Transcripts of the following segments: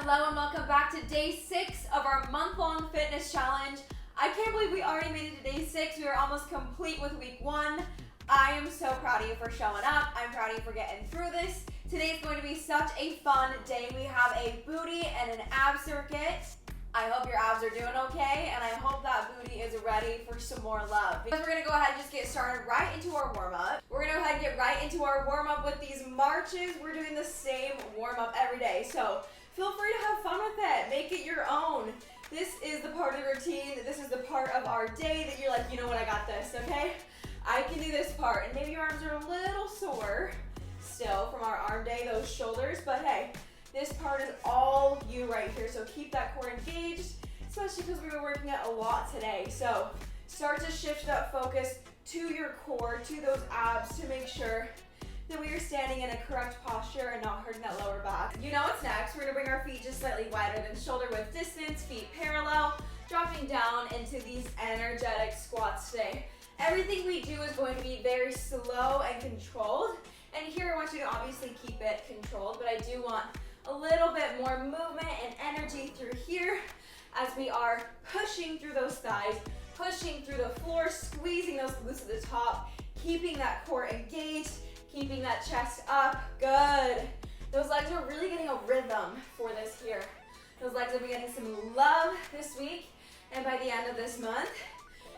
Hello and welcome back to day 6 of our month-long fitness challenge. I can't believe we already made it to day 6. We are almost complete with week 1. I am so proud of you for showing up. I'm proud of you for getting through this. Today is going to be such a fun day. We have a booty and an ab circuit. I hope your abs are doing okay, and I hope that booty is ready for some more love. Because we're gonna go ahead and just get started right into our warm-up. We're gonna go ahead and get right into our warm-up with these marches. We're doing the same warm-up every day, so feel free to have fun with it. Make it your own. This is the part of the routine, this is the part of our day that you're like, you know what, I got this, okay? I can do this part, and maybe your arms are a little sore still from our arm day, those shoulders, but hey, this part is all you right here, so keep that core engaged, especially because we were working out a lot today. So start to shift that focus to your core, to those abs, to make sure that we are standing in a correct posture and not hurting that lower back. You know what's next. We're gonna bring our feet just slightly wider than shoulder width distance, feet parallel, dropping down into these energetic squats today. Everything we do is going to be very slow and controlled. And here I want you to obviously keep it controlled, but I do want a little bit more movement and energy through here as we are pushing through those thighs, pushing through the floor, squeezing those glutes at the top, keeping that core engaged, keeping that chest up. Good. Those legs are really getting a rhythm for this here. Those legs will be getting some love this week, and by the end of this month,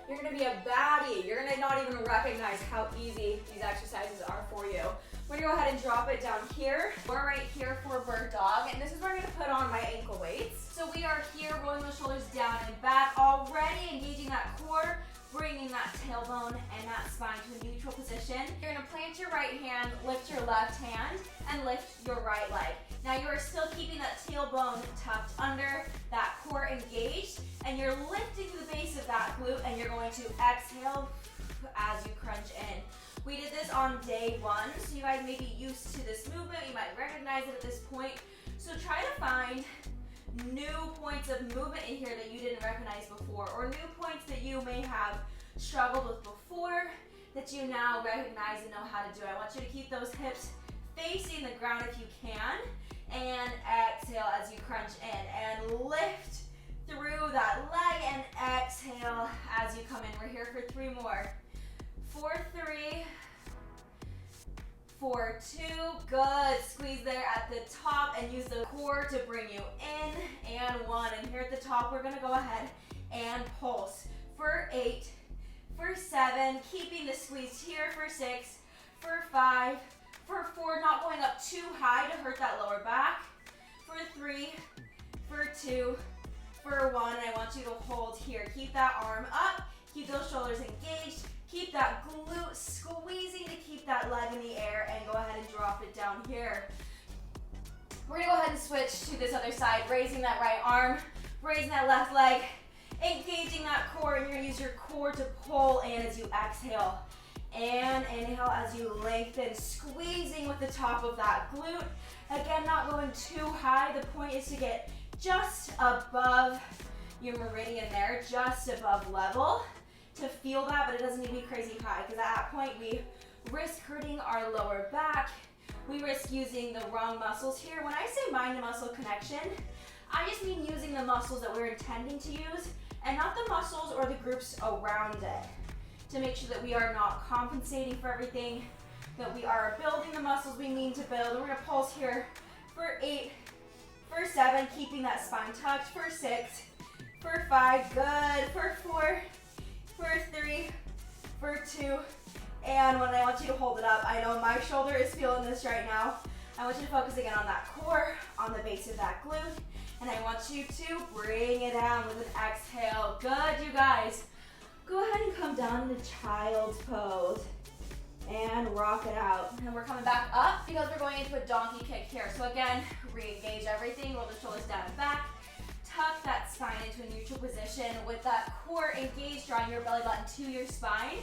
you're gonna be a baddie. You're gonna not even recognize how easy these exercises are for you. We're gonna go ahead and drop it down here. We're right here for bird dog, and this is where I'm gonna put on my ankle weights. So we are here rolling those shoulders down and back, already engaging that core, bringing that tailbone and that spine to a neutral position. You're gonna plant your right hand, lift your left hand, and lift your right leg. Now you are still keeping that tailbone tucked under, that core engaged, and you're lifting the base of that glute, and you're going to exhale as you crunch in. We did this on day 1, so you guys may be used to this movement. You might recognize it at this point. So try to find new points of movement in here that you didn't recognize before, or new points that you may have struggled with before that you now recognize and know how to do. I want you to keep those hips facing the ground if you can, and exhale as you crunch in, and lift through that leg, and exhale as you come in. We're here for 3 more. 4, 3, 4, 2, good. Squeeze there at the top and use the core to bring you in, and 1. And here at the top, we're gonna go ahead and pulse for 8, for 7, keeping the squeeze here for 6, for 5, for 4, not going up too high to hurt that lower back, for 3, for 2, for 1, and I want you to hold here. Keep that arm up, keep those shoulders engaged, keep that glute squeezing to keep that leg in the air, and go ahead and drop it down here. We're gonna go ahead and switch to this other side, raising that right arm, raising that left leg, engaging that core, and you're gonna use your core to pull in as you exhale. And inhale as you lengthen, squeezing with the top of that glute. Again, not going too high. The point is to get just above your meridian there, just above level, to feel that, but it doesn't need to be crazy high, because at that point we risk hurting our lower back. We risk using the wrong muscles here. When I say mind to muscle connection, I just mean using the muscles that we're intending to use, and not the muscles or the groups around it, to make sure that we are not compensating for everything, that we are building the muscles we need to build. And we're gonna pulse here for 8, for 7, keeping that spine tucked, for 6, for 5, good, for 4, for 3, for 2, and 1. I want you to hold it up. I know my shoulder is feeling this right now. I want you to focus again on that core, on the base of that glute, and I want you to bring it down with an exhale. Good, you guys. Go ahead and come down into child's pose and rock it out. And we're coming back up because we're going into a donkey kick here. So again, re-engage everything, roll the shoulders down and back, tuck that spine into a neutral position with that core engaged, drawing your belly button to your spine.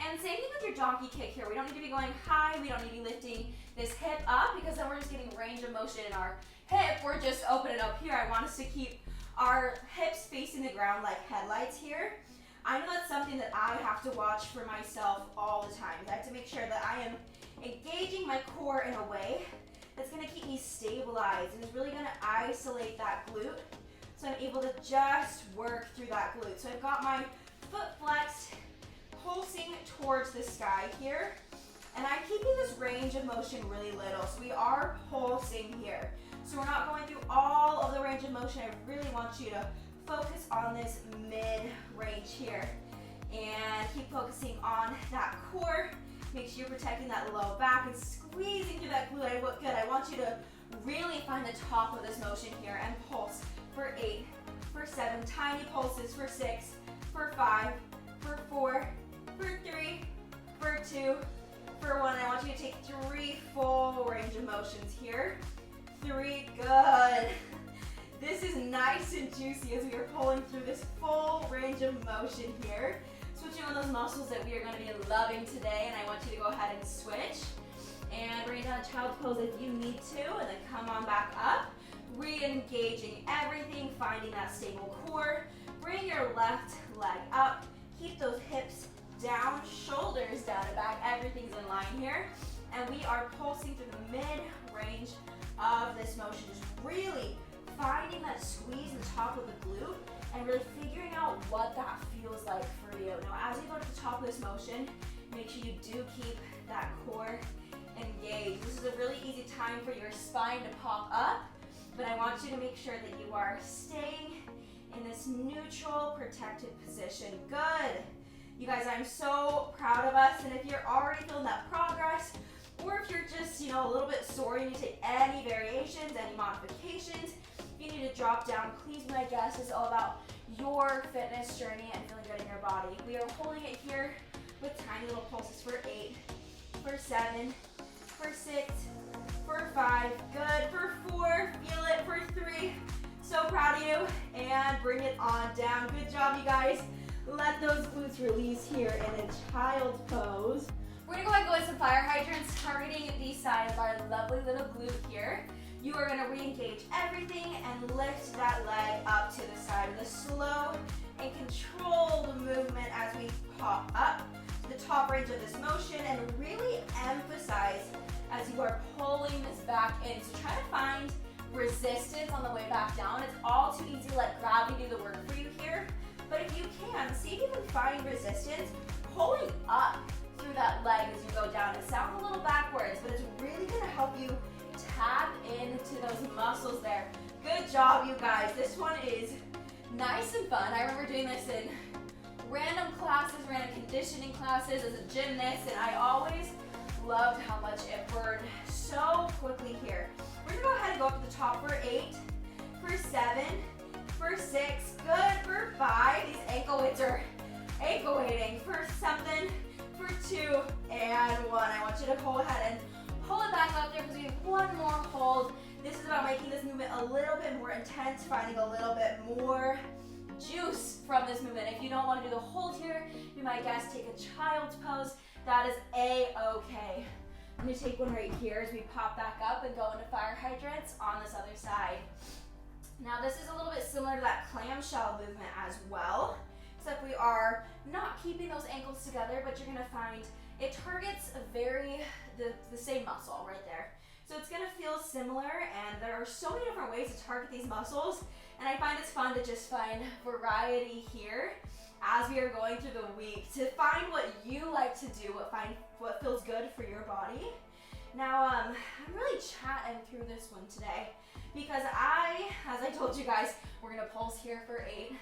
And same thing with your donkey kick here. We don't need to be going high, we don't need to be lifting this hip up, because then we're just getting range of motion in our hip. We're just opening up here. I want us to keep our hips facing the ground like headlights here. I know that's something that I have to watch for myself all the time. I have to make sure that I am engaging my core in a way that's gonna keep me stabilized and is really gonna isolate that glute. So I'm able to just work through that glute. So I've got my foot flexed, pulsing towards the sky here. And I'm keeping this range of motion really little. So we are pulsing here. So we're not going through all of the range of motion. I really want you to focus on this mid-range here. And keep focusing on that core. Make sure you're protecting that low back and squeezing through that glute. Good. I want you to really find the top of this motion here and pulse for 8, for 7, tiny pulses for 6, for 5, for 4, for 3, for 2, for 1. I want you to take 3 full range of motions here. 3, good. This is nice and juicy as we are pulling through this full range of motion here. Switching on those muscles that we are going to be loving today, and I want you to go ahead and switch. And bring it down to child's pose if you need to, and then come on back up. Re-engaging everything, finding that stable core. Bring your left leg up. Keep those hips down, shoulders down and back. Everything's in line here. And we are pulsing through the mid-range of this motion. Just really finding that squeeze in the top of the glute and really figuring out what that feels like for you. Now, as you go to the top of this motion, make sure you do keep that core engaged. This is a really easy time for your spine to pop up, but I want you to make sure that you are staying in this neutral, protected position. Good. You guys, I'm so proud of us, and if you're already feeling that progress, or if you're just, a little bit sore and you take any variations, any modifications, if you need to drop down, please be my guest. This is all about your fitness journey and feeling good in your body. We are holding it here with tiny little pulses for 8, for 7, for 6, for 5, good, for 4, feel it, for 3, so proud of you, and bring it on down. Good job, you guys. Let those glutes release here in a child's pose. We're gonna go ahead and go with some fire hydrants, targeting the side of our lovely little glute here. You are gonna re-engage everything and lift that leg up to the side with a slow and controlled movement as we pop up to the top range of this motion, and really emphasize as you are pulling this back in. So try to find resistance on the way back down. It's all too easy to let gravity do the work for you here. But if you can, see if you can find resistance pulling up through that leg as you go down. It sounds a little backwards, but it's really gonna help you tap into those muscles there. Good job, you guys. This one is nice and fun. I remember doing this in random classes, random conditioning classes as a gymnast, and I always loved how much it burned so quickly here. We're gonna go ahead and go up to the top for 8, for 7, for 6, good, for 5. These ankle weights are ankle weighting. For something, for 2, and 1. I want you to go ahead and pull it back up there because we have one more hold. This is about making this movement a little bit more intense, finding a little bit more juice from this movement. If you don't want to do the hold here, you might guess take a child's pose. That is a-okay. I'm going to take one right here as we pop back up and go into fire hydrants on this other side. Now this is a little bit similar to that clamshell movement as well, except we are not keeping those ankles together, but you're going to find it targets the same muscle right there. So it's going to feel similar, and there are so many different ways to target these muscles, and I find it's fun to just find variety here as we are going through the week to find what you like to do, what feels good for your body. Now, I'm really chatting through this one today because as I told you guys, we're going to pulse here for 8.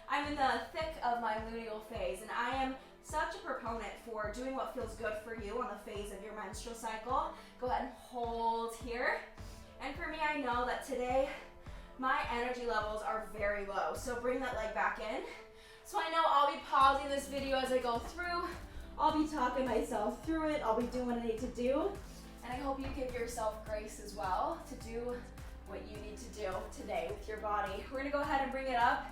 I'm in the thick of my luteal phase, and I am such a proponent for doing what feels good for you on the phase of your menstrual cycle. Go ahead and hold here. And for me, I know that today my energy levels are very low, so bring that leg back in. So I know I'll be pausing this video as I go through. I'll be talking myself through it. I'll be doing what I need to do. And I hope you give yourself grace as well to do what you need to do today with your body. We're gonna go ahead and bring it up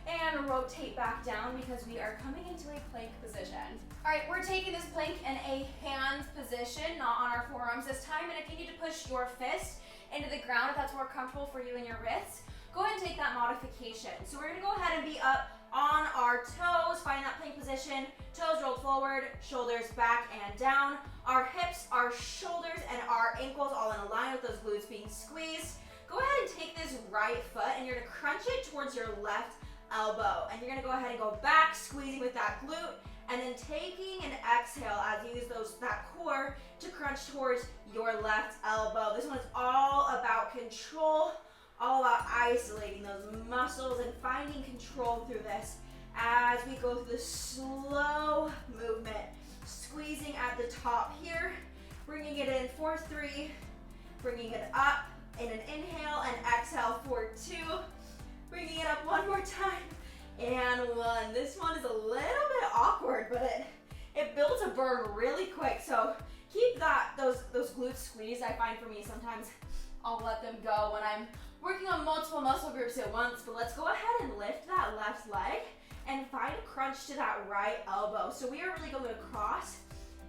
and rotate back down because we are coming into a plank position. All right, we're taking this plank in a hand position, not on our forearms this time. And if you need to push your fist into the ground, if that's more comfortable for you and your wrists, go ahead and take that modification. So we're gonna go ahead and be up on our toes, find that plank position, toes rolled forward, shoulders back and down. Our hips, our shoulders, and our ankles all in line with those glutes being squeezed. Go ahead and take this right foot and you're gonna crunch it towards your left elbow. And you're gonna go ahead and go back, squeezing with that glute, and then taking an exhale as you use that core to crunch towards your left elbow. This one is all about control, all about isolating those muscles and finding control through this as we go through the slow movement. Squeezing at the top here, bringing it in for 3, bringing it up in an inhale and exhale for 2, bringing it up one more time, and 1. This one is a little bit awkward, but it builds a burn really quick, so keep those glutes squeezed. I find for me sometimes I'll let them go when I'm working on multiple muscle groups at once, but let's go ahead and lift that left leg and find a crunch to that right elbow. So we are really going across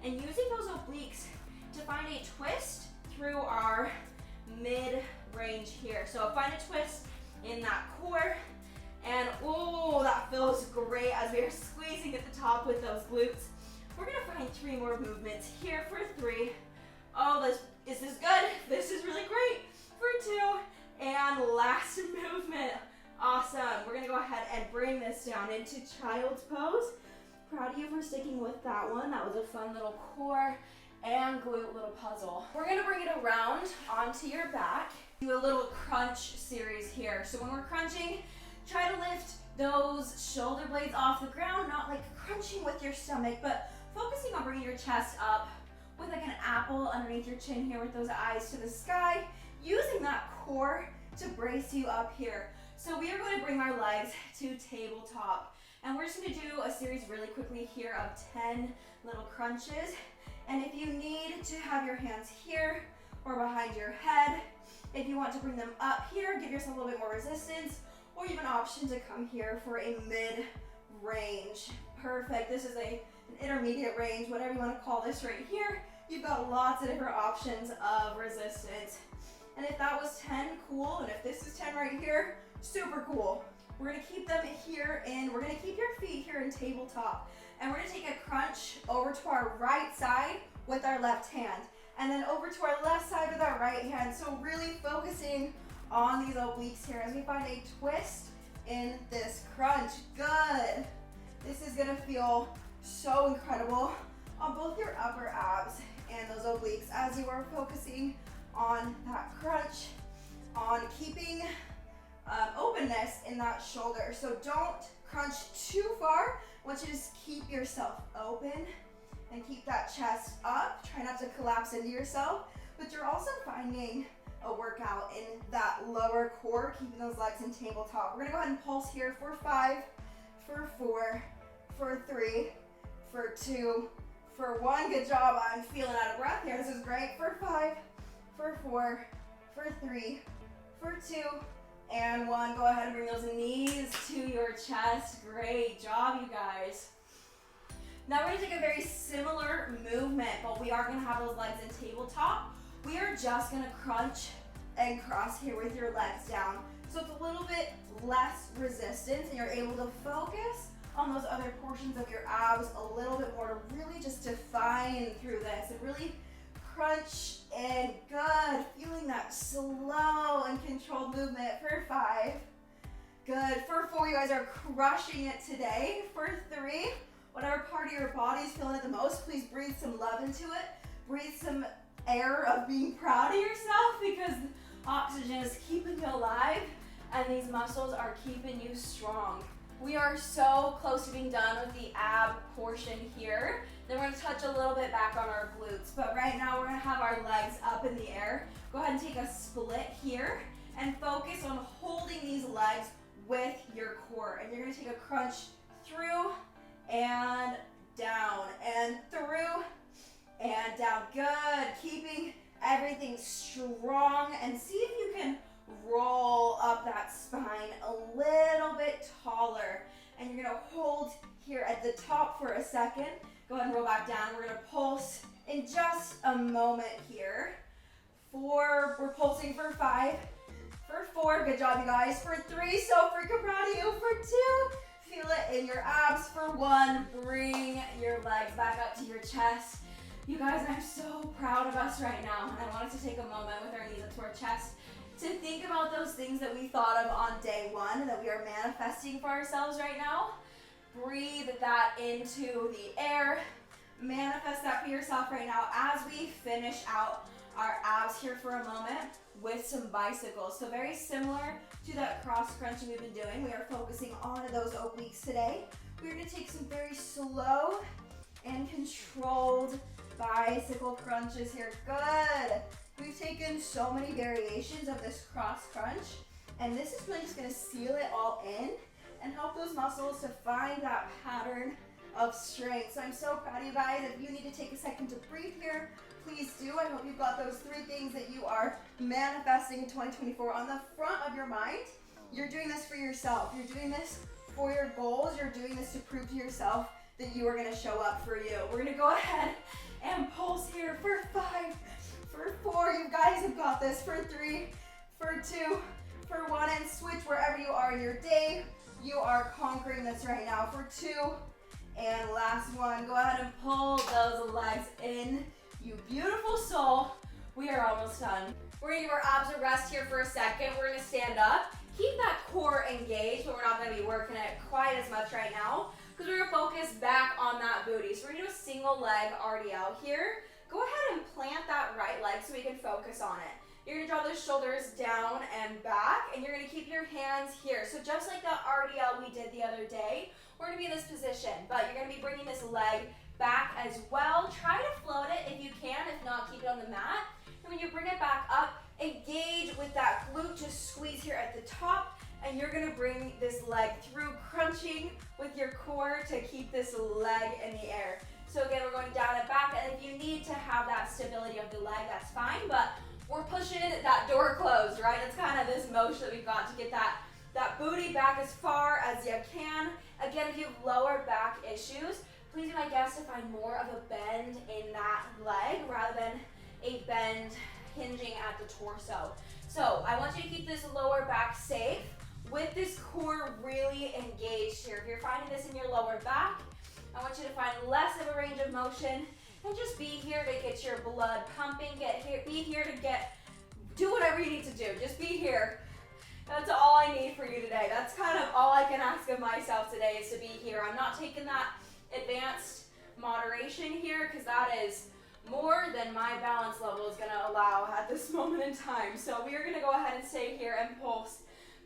and using those obliques to find a twist through our mid-range here. So find a twist in that core, and oh, that feels great as we are squeezing at the top with those glutes. We're gonna find 3 more movements here for 3. Oh, this is good. This is really great for 2. And last movement. Awesome. We're gonna go ahead and bring this down into child's pose. Proud of you for sticking with that one. That was a fun little core and glute little puzzle. We're gonna bring it around onto your back. Do a little crunch series here. So when we're crunching, try to lift those shoulder blades off the ground, not like crunching with your stomach, but focusing on bringing your chest up with like an apple underneath your chin here with those eyes to the sky, using that core to brace you up here. So we are going to bring our legs to tabletop, and we're just going to do a series really quickly here of 10 little crunches. And if you need to have your hands here or behind your head, if you want to bring them up here, give yourself a little bit more resistance, or you have an option to come here for a mid-range. Perfect. This is an intermediate range, whatever you want to call this right here. You've got lots of different options of resistance. And if that was 10, cool. And if this is 10 right here, super cool. We're gonna keep them here we're gonna keep your feet here in tabletop. And we're gonna take a crunch over to our right side with our left hand. And then over to our left side with our right hand. So really focusing on these obliques here as we find a twist in this crunch. Good. This is gonna feel so incredible on both your upper abs and those obliques as you are focusing on that crunch, on keeping openness in that shoulder. So don't crunch too far. I want you to just keep yourself open and keep that chest up. Try not to collapse into yourself, but you're also finding a workout in that lower core, keeping those legs in tabletop. We're gonna go ahead and pulse here for 5, for 4, for 3, for 2, for 1. Good job. I'm feeling out of breath here. This is great. For 5, for 4, for 3, for 2, and 1. Go ahead and bring those knees to your chest. Great job, you guys. Now we're gonna take a very similar movement, but we aren't gonna have those legs in tabletop. We are just gonna crunch and cross here with your legs down. So it's a little bit less resistance and you're able to focus on those other portions of your abs a little bit more to really just define through this and really crunch and good. Feeling that slow and controlled movement for 5. Good. For 4, you guys are crushing it today. For 3, whatever part of your body is feeling it the most, please breathe some love into it. Breathe some air of being proud of yourself because oxygen is keeping you alive and these muscles are keeping you strong. We are so close to being done with the ab portion here. Then we're gonna touch a little bit back on our glutes, but right now we're gonna have our legs up in the air. Go ahead and take a split here and focus on holding these legs with your core. And you're gonna take a crunch through and down and through and down. Good. Keeping everything strong, and see if you can roll up that spine a little bit taller. And you're gonna hold here at the top for a second. Go ahead and roll back down. We're gonna pulse in just a moment here. 4, we're pulsing for 5. For 4, good job you guys. For 3, so freaking proud of you. For 2, Feel it in your abs for 1. Bring your legs back up to your chest. You guys, I'm so proud of us right now, and I want us to take a moment with our knees up to our chest to think about those things that we thought of on day 1 that we are manifesting for ourselves right now. Breathe that into the air. Manifest that for yourself right now as we finish out our abs here for a moment with some bicycles. So very similar to that cross crunching we've been doing. We are focusing on those obliques today. We're going to take some very slow and controlled bicycle crunches here. Good. We've taken so many variations of this cross crunch, and this is really just going to seal it all in and help those muscles to find that pattern of strength. So I'm so proud of you guys. If you need to take a second to breathe here, please do. I hope you've got those 3 things that you are manifesting in 2024 on the front of your mind. You're doing this for yourself. You're doing this for your goals. You're doing this to prove to yourself that you are going to show up for you. We're going to go ahead and pulse here for 5, for 4. You guys have got this. For 3, for 2, for 1, and switch wherever you are in your day. You are conquering this right now. For 2, and last one. Go ahead and pull those legs in. You beautiful soul. We are almost done. We're gonna give our abs a rest here for a second. We're gonna stand up. Keep that core engaged, but we're not gonna be working it quite as much right now because we're gonna focus back on that booty. So we're gonna do a single leg RDL here. Go ahead and plant that right leg so we can focus on it. You're gonna draw those shoulders down and back, and you're gonna keep your hands here. So just like that RDL we did the other day, we're gonna be in this position, but you're gonna be bringing this leg back as well. Try to float it if you can. If not, keep it on the mat. And when you bring it back up, engage with that glute. Just squeeze here at the top, and you're gonna bring this leg through, crunching with your core to keep this leg in the air. So again, we're going down and back, and if you need to have that stability of the leg, that's fine, but we're pushing that door closed, right? It's kind of this motion that we've got to get that booty back as far as you can. Again, if you have lower back issues, please be my guest to find more of a bend in that leg rather than a bend hinging at the torso. So I want you to keep this lower back safe with this core really engaged here. If you're finding this in your lower back, I want you to find less of a range of motion and just be here to get your blood pumping. Be here to do whatever you need to do. Just be here. That's all I need for you today. That's kind of all I can ask of myself today is to be here. I'm not taking that advanced moderation here because that is more than my balance level is going to allow at this moment in time. So we are going to go ahead and stay here and pulse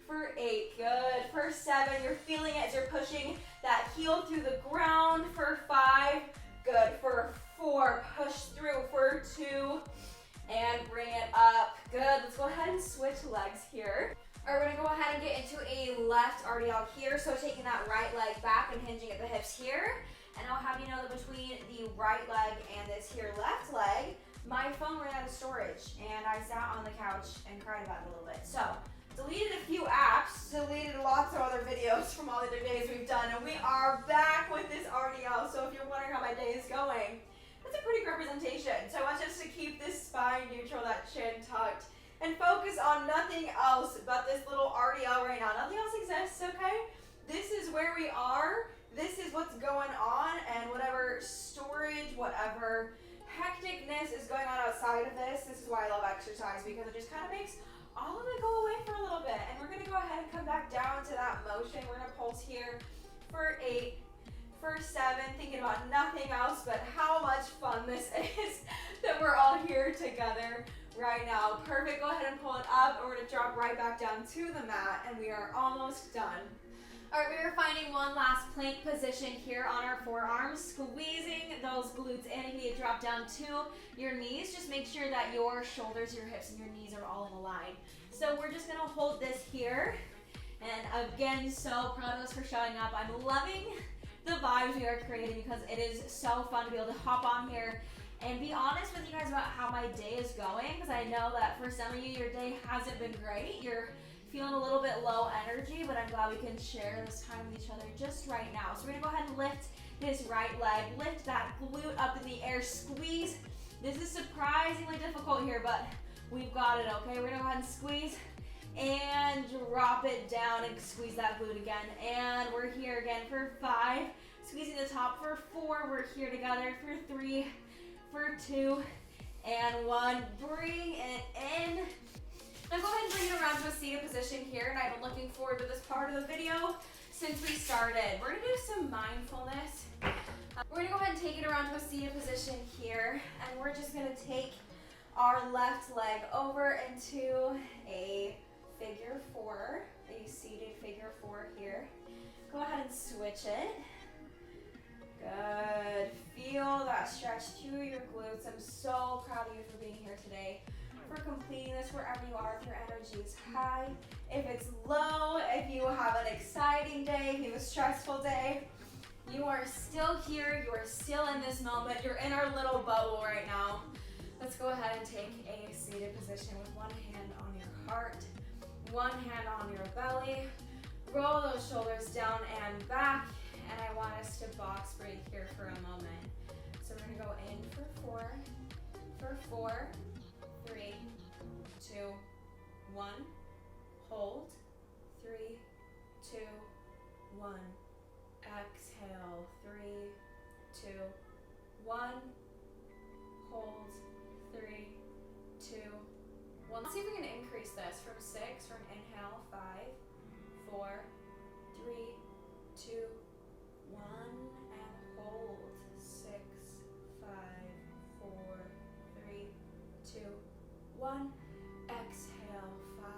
for 8. Good. For 7, you're feeling it as you're pushing that heel through the ground. For 5, good. For 4, push through. For 2, and bring it up. Good. Let's go ahead and switch legs here. All right, we're gonna go ahead and get into a left RDL here. So taking that right leg back and hinging at the hips here. And I'll have you know that between the right leg and this here left leg, my phone ran out of storage and I sat on the couch and cried about it a little bit. So deleted a few apps, deleted lots of other videos from all the other days we've done, and we are back with this RDL. So if you're wondering how my day is going, that's a pretty good representation. So I want us to keep this spine neutral, that chin tucked, and focus on nothing else but this little RDL right now. Nothing else exists, okay? This is where we are. This is what's going on, and whatever storage, whatever hecticness is going on outside of this is why I love exercise, because it just kind of makes all of it go away for a little bit. And we're gonna go ahead and come back down to that motion. We're gonna pulse here for 8, for 7, thinking about nothing else but how much fun this is that we're all here together right now. Perfect. Go ahead and pull it up, and we're gonna drop right back down to the mat, and we are almost done. All right, we are finding one last plank position here on our forearms, squeezing those glutes in. If you need to drop down to your knees, just make sure that your shoulders, your hips, and your knees are all in a line. So we're just gonna hold this here. And again, so proud of us for showing up. I'm loving the vibes we are creating because it is so fun to be able to hop on here and be honest with you guys about how my day is going, because I know that for some of you, your day hasn't been great. You're feeling a little bit low energy, but I'm glad we can share this time with each other just right now. So we're gonna go ahead and lift this right leg, lift that glute up in the air, squeeze. This is surprisingly difficult here, but we've got it, okay? We're gonna go ahead and squeeze and drop it down and squeeze that glute again. And we're here again for 5, squeezing the top for 4. We're here together for 3, for 2, and 1. Bring it in. Now go ahead and bring it around to a seated position here, and I've been looking forward to this part of the video since we started. We're gonna do some mindfulness. We're gonna go ahead and take it around to a seated position here, and we're just gonna take our left leg over into a figure 4, a seated figure 4 here. Go ahead and switch it. Good. Feel that stretch through your glutes. I'm so proud of you for being here today, for completing this wherever you are. If your energy is high, if it's low, if you have an exciting day, if you have a stressful day, you are still here. You are still in this moment. You're in our little bubble right now. Let's go ahead and take a seated position with one hand on your heart, one hand on your belly. Roll those shoulders down and back, and I want us to box breathe here for a moment. So we're gonna go in for 4, 3, 2, 1. Hold, 3, 2, 1. Exhale, 3, 2, 1. Hold, 3, 2, 1. Let's see if we can increase this from 6 for an inhale. 5, 4, 3, 2, 1, and hold. 6, 5, 4, 3, 2, 1. Exhale. 5,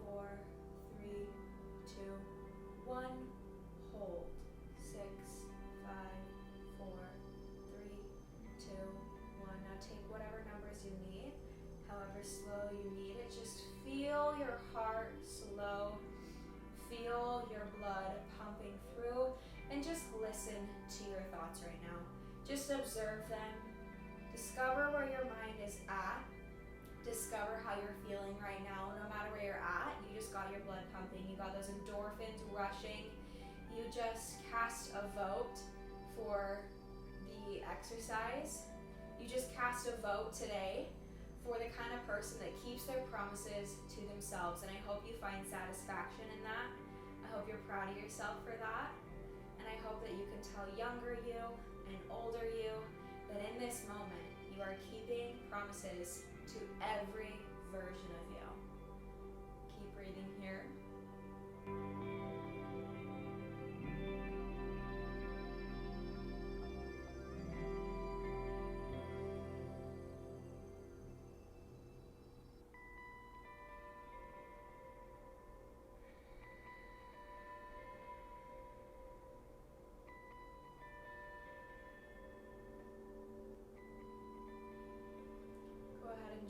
4, 3, 2, 1. Hold. 6, 5, 4, 3, 2, 1. Now take whatever numbers you need, however slow you need it. Just feel your heart slow. Feel your blood pumping through, and just listen to your thoughts right now. Just observe them. Discover where your mind is at. Discover how you're feeling right now. No matter where you're at, you just got your blood pumping. You got those endorphins rushing. You just cast a vote for the exercise. You just cast a vote today for the kind of person that keeps their promises to themselves. And I hope you find satisfaction in that. I hope you're proud of yourself for that. And I hope that you can tell younger you and older you that in this moment, you are keeping promises to every version of you. Keep breathing here.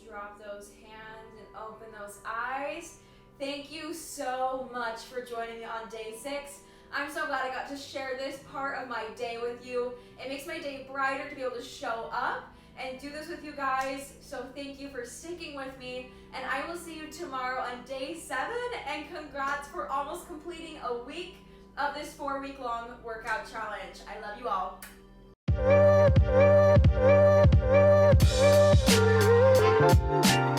Drop those hands and open those eyes. Thank you so much for joining me on day 6. I'm so glad I got to share this part of my day with you. It makes my day brighter to be able to show up and do this with you guys. So thank you for sticking with me, and I will see you tomorrow on day 7. And congrats for almost completing a week of this 4-week-long workout challenge. I love you all. Thank you.